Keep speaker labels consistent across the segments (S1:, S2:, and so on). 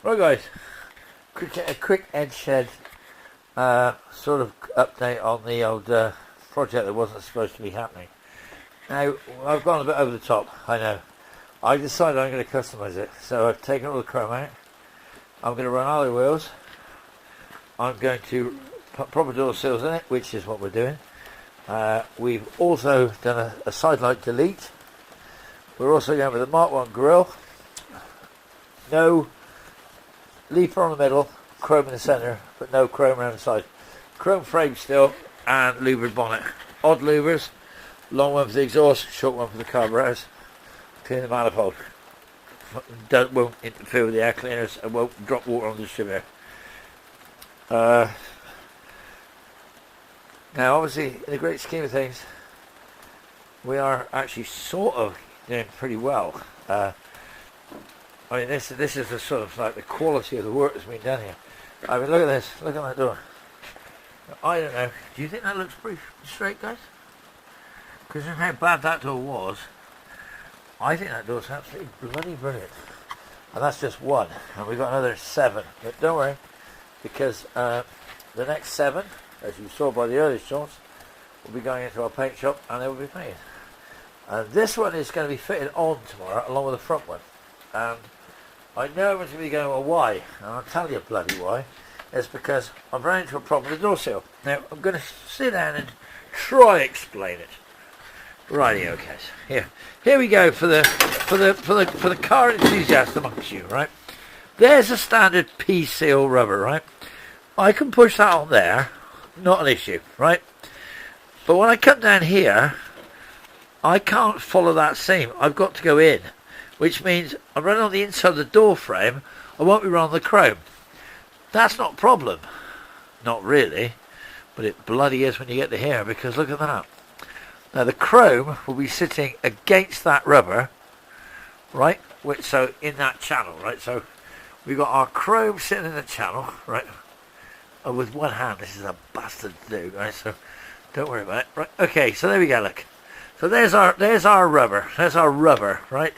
S1: Right guys, a quick edge shed sort of update on the old project that wasn't supposed to be happening. Now, I've gone a bit over the top, I know. I decided I'm going to customise it, so I've taken all the chrome out. I'm going to run alloy wheels. I'm going to put proper door seals in it, which is what we're doing. We've also done a side light delete. We're also going with the Mark 1 grille. No leafer on the middle, chrome in the centre, but no chrome around the side. Chrome frame still, and louvered bonnet. Odd louvers, long one for the exhaust, short one for the carburetors. Clean the manifold. Won't interfere with the air cleaners and won't drop water on the distributor. Now obviously, in the great scheme of things, we are actually sort of doing pretty well. I mean, this is the sort of like the quality of the work that's been done here. I mean, look at this. Look at that door. I don't know. Do you think that looks pretty straight, guys? Because of how bad that door was, I think that door's absolutely bloody brilliant. And that's just one. And we've got another 7. But don't worry, because the next 7, as you saw by the earlier shots, will be going into our paint shop and they will be painted. And this one is going to be fitted on tomorrow, along with the front one. And I know everyone's going to be going, well, why? And I'll tell you bloody why. It's because I've run into a problem with the door seal. Now, I'm going to sit down and try explain it. Rightio, guys. Here we go for the car enthusiast amongst you, right? There's a standard P seal rubber, right? I can push that on there, not an issue, right? But when I come down here, I can't follow that seam. I've got to go in, which means I'm running on the inside of the door frame. I won't be running on the chrome. That's not a problem. Not really, but it bloody is when you get to here, because look at that. Now the chrome will be sitting against that rubber, right? So in that channel, right? So we've got our chrome sitting in the channel, right? Oh, with one hand, this is a bastard to do, right? So don't worry about it, right? Okay, so there we go, look. So there's our rubber, right?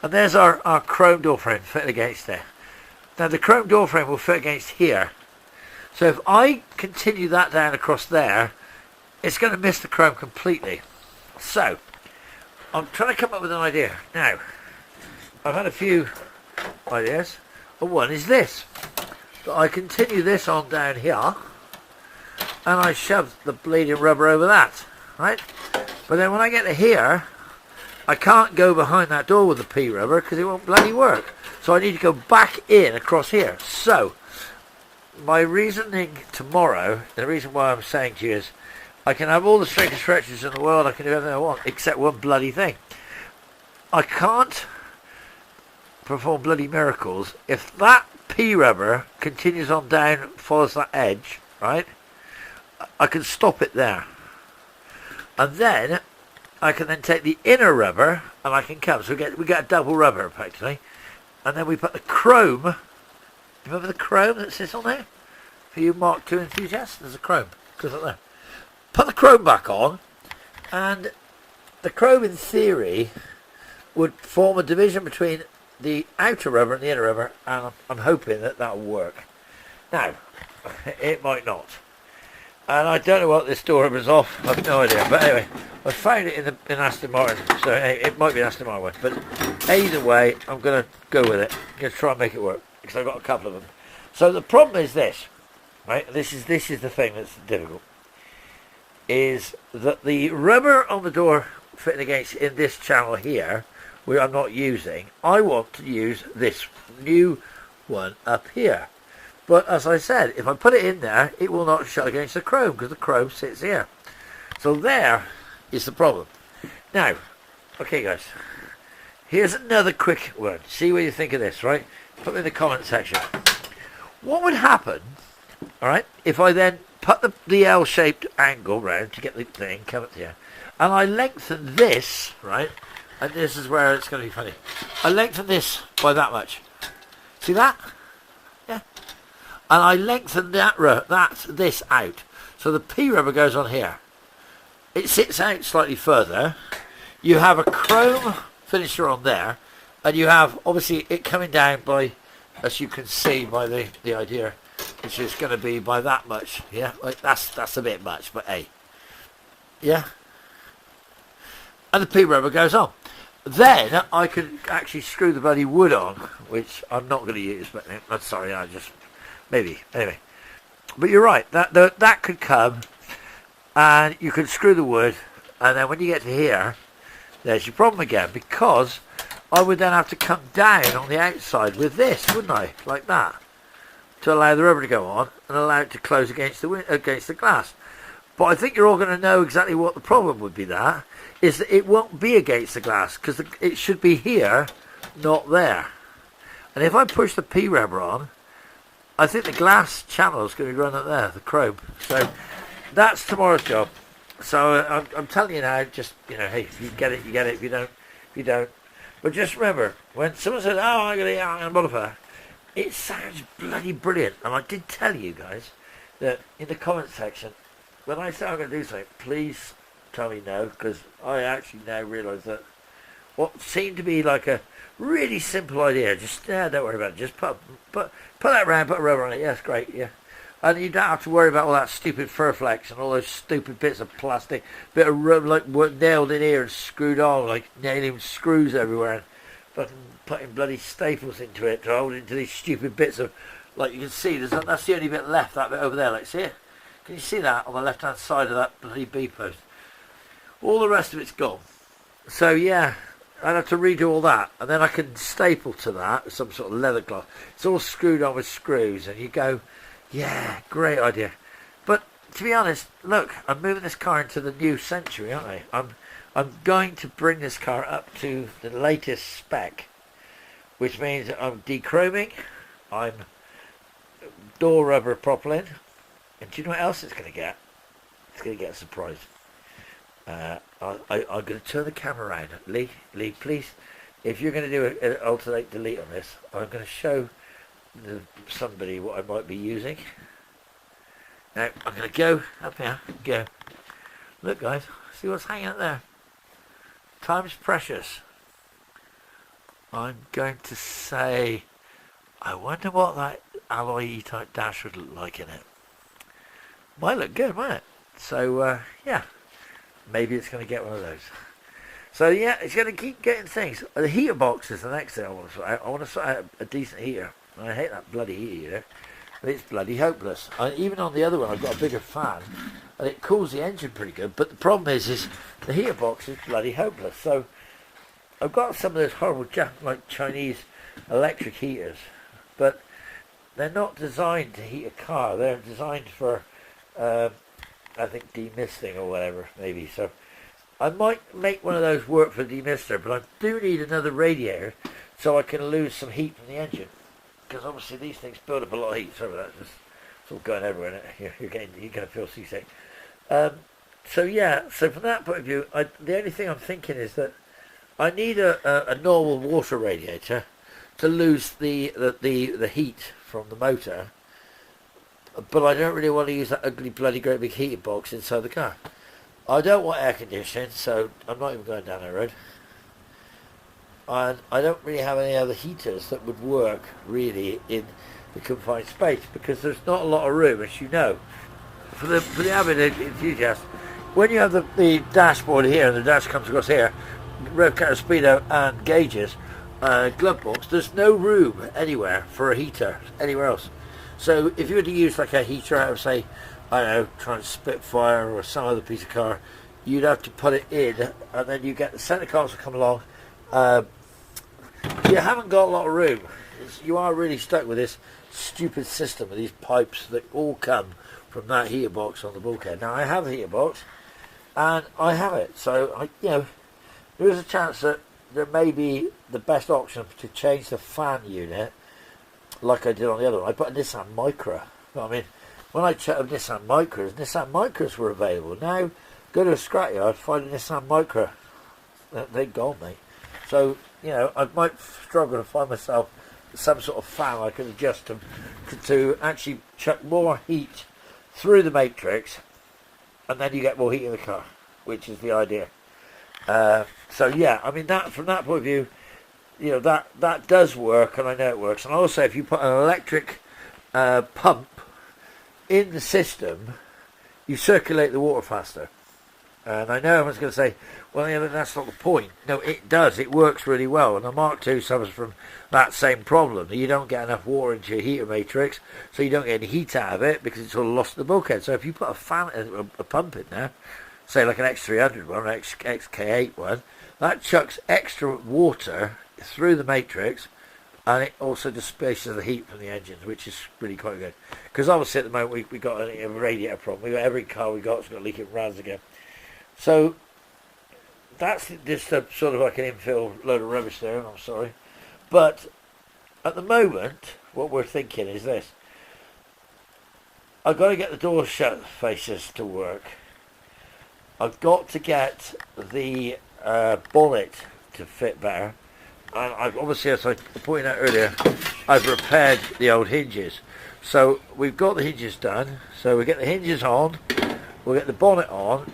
S1: And there's our chrome door frame fitted against there. Now the chrome door frame will fit against here. So if I continue that down across there, it's going to miss the chrome completely. So I'm trying to come up with an idea. Now, I've had a few ideas. And one is this. That I continue this on down here, and I shove the bleeding rubber over that, right? But then when I get to here, I can't go behind that door with the P rubber because it won't bloody work. So I need to go back in across here. So my reasoning tomorrow, the reason why I'm saying to you is, I can have all the strength and stretches in the world, I can do everything I want, except one bloody thing. I can't perform bloody miracles if that P rubber continues on down, follows that edge, right? I can stop it there. And then I can then take the inner rubber and I can come. So we get a double rubber effectively. And then we put the chrome. Remember the chrome that sits on there? For you Mark II enthusiasts, there's a chrome. Goes up there. Put the chrome back on, and the chrome in theory would form a division between the outer rubber and the inner rubber, and I'm hoping that will work. Now, it might not. And I don't know what this door rubber is off, I've no idea. But anyway, I found it in Aston Martin, so it might be an Aston Martin one. But either way, I'm going to go with it. I'm going to try and make it work, because I've got a couple of them. So the problem is this, right? This is the thing that's difficult. Is that the rubber on the door fitting against in this channel here, where I'm not using, I want to use this new one up here. But as I said, if I put it in there, it will not shut against the chrome because the chrome sits here. So there is the problem. Now, okay guys, here's another quick one. See what you think of this, right? Put it in the comment section. What would happen, all right, if I then put the L-shaped angle round to get the thing, come up here, and I lengthen this, right, and this is where it's going to be funny. I lengthen this by that much. See that? Yeah. And I lengthen this out. So the P rubber goes on here. It sits out slightly further. You have a chrome finisher on there, and you have obviously it coming down by as you can see by the idea, which is going to be by that much. Yeah, like that's a bit much, but hey, yeah. And the P-rubber goes on. Then I can actually screw the bloody wood on, which I'm not going to use, but I'm sorry, I just maybe anyway. But you're right, that could come, and you could screw the wood, and then when you get to here, there's your problem again, because I would then have to come down on the outside with this, wouldn't I? Like that, to allow the rubber to go on and allow it to close against the glass. But I think you're all going to know exactly what the problem would be. That is that it won't be against the glass, because it should be here, not there. And if I push the P-rubber on, I think the glass channel is going to be run up there, the chrome. So that's tomorrow's job. So I'm telling you now, just, hey, if you get it, you get it. If you don't, you don't. But just remember, when someone says, oh, I'm going to modify, it sounds bloody brilliant. And I did tell you guys that in the comment section, when I say I'm going to do something, please tell me no, because I actually now realise that what seemed to be like a really simple idea, just don't worry about it, just put that round, put a rubber on it, yes, great, yeah. And you don't have to worry about all that stupid Furflex and all those stupid bits of plastic, bit of rubber like nailed in here and screwed on, like nailing screws everywhere, and putting bloody staples into it to hold it into these stupid bits of, like you can see, that's the only bit left, that bit over there, like see it? Can you see that on the left hand side of that bloody B post? All the rest of it's gone. So yeah, I'd have to redo all that, and then I can staple to that some sort of leather cloth. It's all screwed on with screws, and you go, yeah, great idea. But to be honest, look, I'm moving this car into the new century, aren't I? I'm going to bring this car up to the latest spec, which means I'm dechroming, I'm door rubber propylene, and do you know what else it's going to get? It's going to get a surprise. I'm going to turn the camera around. Lee, please, if you're going to do an alternate delete on this, I'm going to show somebody what I might be using. Now, I'm going to go up here. Go. Look, guys, see what's hanging up there? Time's precious. I'm going to say, I wonder what that alloy E-type dash would look like in it. Might look good, might it? So, yeah. Maybe it's going to get one of those. So yeah, it's going to keep getting things. The heater box is the next thing I want to sort out. I want to sort out a decent heater. I hate that bloody heater. But it's bloody hopeless. Even on the other one, I've got a bigger fan, and it cools the engine pretty good. But the problem is the heater box is bloody hopeless. So I've got some of those horrible, like Chinese electric heaters, but they're not designed to heat a car. They're designed for I think demisting or whatever, maybe. So I might make one of those work for demister, but I do need another radiator so I can lose some heat from the engine, because obviously these things build up a lot of heat. Sorry about that, it's all going everywhere. You're going to feel seasick. So yeah, so from that point of view, the only thing I'm thinking is that I need a normal water radiator to lose the heat from the motor. But I don't really want to use that ugly bloody great big heating box inside the car. I don't want air conditioning, so I'm not even going down that road. And I don't really have any other heaters that would work really in the confined space, because there's not a lot of room, as you know. For the avid enthusiast, when you have the dashboard here and the dash comes across here, rev counter, speedo and gauges, glove box, there's no room anywhere for a heater anywhere else. So if you were to use like a heater out of, say, I don't know, trying to Spitfire or some other piece of car, you'd have to put it in, and then you get the centre console come along. You haven't got a lot of room. You are really stuck with this stupid system of these pipes that all come from that heater box on the bulkhead. Now I have a heater box, and I have it, so there is a chance that there may be the best option to change the fan unit, like I did on the other one. I put a Nissan Micra. I mean, when I checked Nissan Micras were available. Now, go to a scrapyard, find a Nissan Micra. They're gone, mate. So, I might struggle to find myself some sort of fan I can adjust to actually chuck more heat through the matrix, and then you get more heat in the car, which is the idea. So, yeah, I mean, from that point of view, you know, that does work, and I know it works. And also, if you put an electric pump in the system, you circulate the water faster. And I know everyone's going to say, well, yeah, that's not the point. No, it does. It works really well. And the Mark II suffers from that same problem. You don't get enough water into your heater matrix, so you don't get any heat out of it because it's all lost the bulkhead. So if you put a pump in there, say like an X300 one or XK8 one, that chucks extra water through the matrix, and it also displaces the heat from the engines, which is really quite good. Because obviously at the moment we got a radiator problem. We got every car we got's got leaking RAS again. So that's just a sort of like an infill load of rubbish there, and I'm sorry. But at the moment, what we're thinking is this. I've got to get the door shut faces to work. I've got to get the bonnet to fit better. And I've obviously, as I pointed out earlier, I've repaired the old hinges. So we've got the hinges done. So we get the hinges on, we'll get the bonnet on,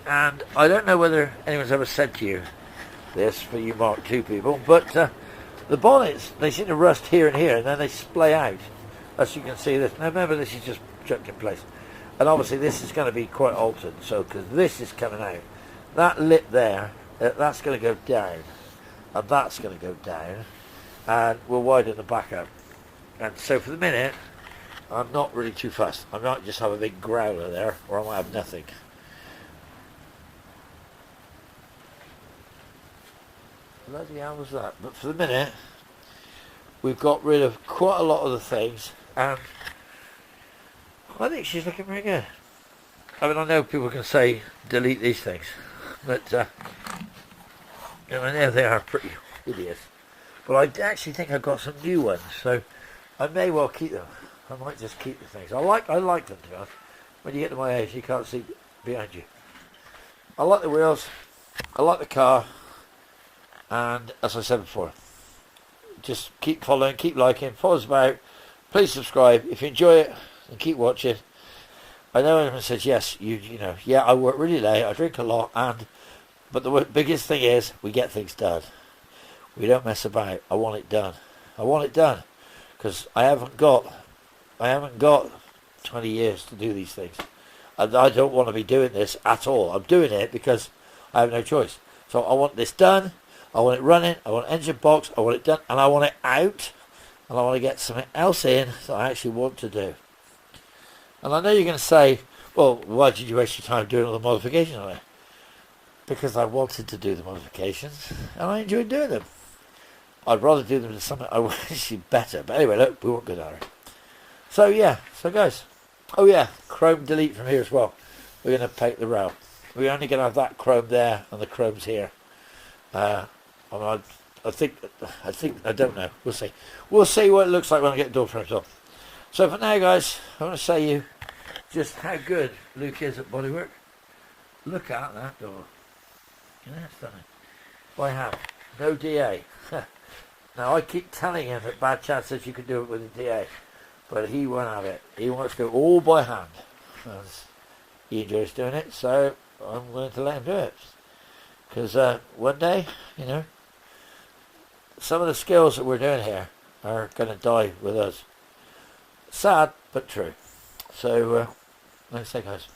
S1: and I don't know whether anyone's ever said to you this, for you Mark II people, but the bonnets, they seem to rust here and here, and then they splay out. As you can see this. Now remember, this is just chucked in place. And obviously this is going to be quite altered, so because this is coming out. That lip there, that's going to go down. And that's going to go down. And we'll widen the back up. And so for the minute, I'm not really too fussed. I might just have a big growler there, or I might have nothing. Bloody hell was that? But for the minute, we've got rid of quite a lot of the things, and I think she's looking very good. I mean, I know people can say delete these things, but you know, I know they are pretty hideous. But I actually think I've got some new ones, so I may well keep them. I might just keep the things. I like them, to be honest. When you get to my age, you can't see behind you. I like the wheels. I like the car. And as I said before, just keep following, keep liking, follow us about. Please subscribe if you enjoy it, and keep watching. I know everyone says yes, you know, yeah, I work really late, I drink a lot, but the biggest thing is we get things done. We don't mess about. I want it done. I want it done because I haven't got 20 years to do these things. And I don't want to be doing this at all. I'm doing it because I have no choice. So I want this done. I want it running, I want engine box, I want it done, and I want it out, and I want to get something else in that I actually want to do. And I know you're going to say, well, why did you waste your time doing all the modifications on it? Because I wanted to do the modifications, and I enjoyed doing them. I'd rather do them to something I wish you better, but anyway, look, we won't go down. So yeah, so guys, oh yeah, chrome delete from here as well. We're going to paint the rail. We're only going to have that chrome there, and the chrome's here. I think, I don't know. We'll see. We'll see what it looks like when I get the door frames on. So for now, guys, I want to show you just how good Luke is at bodywork. Look at that door. Yeah, that's stunning. By hand. No DA. Now, I keep telling him that bad chances you can do it with a DA. But he won't have it. He wants to do it all by hand. And he enjoys doing it, so I'm willing to let him do it. Because one day, you know, some of the skills that we're doing here are going to die with us. Sad, but true. So, like I say, guys,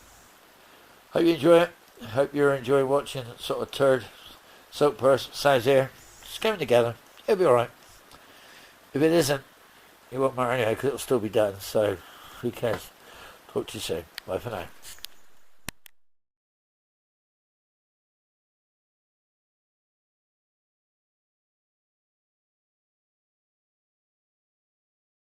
S1: hope you enjoy it. Hope you're enjoying watching sort of turd soap purse size here. Just coming together. It'll be alright. If it isn't, it won't matter anyway because it'll still be done. So, who cares? Talk to you soon. Bye for now.